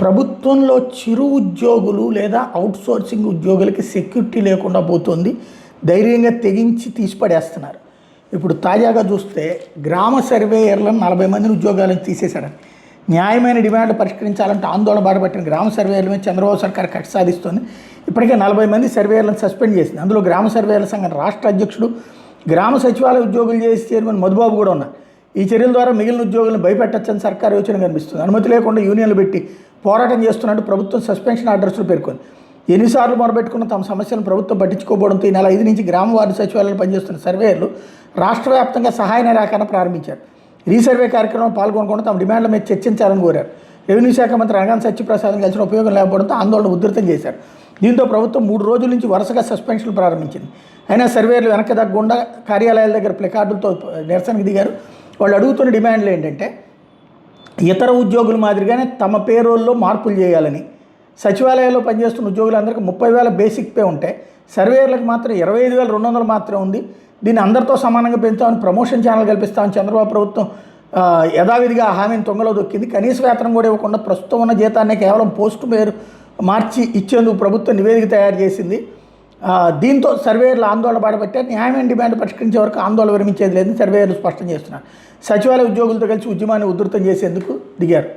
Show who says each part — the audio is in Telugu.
Speaker 1: ప్రభుత్వంలో చిరు ఉద్యోగులు లేదా అవుట్సోర్సింగ్ ఉద్యోగులకి సెక్యూరిటీ లేకుండా పోతుంది. ధైర్యంగా తెగించి తీసిపడేస్తున్నారు. ఇప్పుడు తాజాగా చూస్తే గ్రామ సర్వేయర్లను 40 మందిని ఉద్యోగాలను తీసేశారని, న్యాయమైన డిమాండ్లు పరిష్కరించాలంటే ఆందోళన బాటపట్టిన గ్రామ సర్వేయర్ల మీద చంద్రబాబు సర్కార్ కక్ష సాధిస్తోంది. ఇప్పటికే 40 మంది సర్వేయర్లను సస్పెండ్ చేసింది. అందులో గ్రామ సర్వేయర్ల సంఘం రాష్ట్ర అధ్యక్షుడు, గ్రామ సచివాలయ ఉద్యోగులు చేసి చైర్మన్ మధుబాబు కూడా ఉన్నారు. ఈ చర్యల ద్వారా మిగిలిన ఉద్యోగులను భయపెట్టచ్చని సర్కారు యోచన కనిపిస్తుంది. అనుమతి లేకుండా యూనియన్లు పెట్టి పోరాటం చేస్తున్నట్టు ప్రభుత్వం సస్పెన్షన్ ఆర్డర్స్లో పేర్కొంది. ఎన్నిసార్లు మొరబెట్టుకున్న తమ సమస్యలను ప్రభుత్వం పట్టించుకోవడంతో ఈ నెల 5 నుంచి గ్రామ వార్డు సచివాలయాలు పనిచేస్తున్న సర్వేయర్లు రాష్ట్ర వ్యాప్తంగా సహాయ నిరాకరణ ప్రారంభించారు. రీసర్వే కార్యక్రమంలో పాల్గొనకుండా తమ డిమాండ్ల మీద చర్చించాలని కోరారు. రెవెన్యూ శాఖ మంత్రి అనగాని సత్యప్రసాద్ కలిసిన ఉపయోగం లేకపోవడంతో ఆందోళన ఉధృతం చేశారు. దీంతో ప్రభుత్వం 3 రోజుల నుంచి వరుసగా సస్పెన్షన్లు ప్రారంభించింది. అయినా సర్వేయర్లు వెనక్కి తగ్గకుండా కార్యాలయాల దగ్గర ప్లకార్డులతో నిరసనకు దిగారు. వాళ్ళు అడుగుతున్న డిమాండ్లు ఏంటంటే, ఇతర ఉద్యోగుల మాదిరిగానే తమ పేరోల్లో మార్పులు చేయాలని, సచివాలయాల్లో పనిచేస్తున్న ఉద్యోగులందరికీ 30,000 బేసిక్ పే ఉంటే సర్వేయర్లకు మాత్రం 25,200 మాత్రమే ఉంది. దీన్ని అందరితో సమానంగా పెంచామని ప్రమోషన్ ఛానల్ కల్పిస్తామని చంద్రబాబు ప్రభుత్వం యథావిధిగా హామీని తొంగలో దొక్కింది. కనీస వేతనం కూడా ఇవ్వకుండా ప్రస్తుతం ఉన్న జీతాన్ని కేవలం పోస్టు పేరు మార్చి ఇచ్చేందుకు ప్రభుత్వం నివేదిక తయారు చేసింది. దీంతో సర్వేయర్లు ఆందోళన బాటపట్టారు. న్యాయమైన డిమాండ్ పరిష్కరించే వరకు ఆందోళన విరమించేది లేదని సర్వేయర్లు స్పష్టం చేస్తున్నారు. సచివాలయ ఉద్యోగులతో కలిసి ఉద్యమాన్ని ఉధృతం చేసేందుకు దిగారు.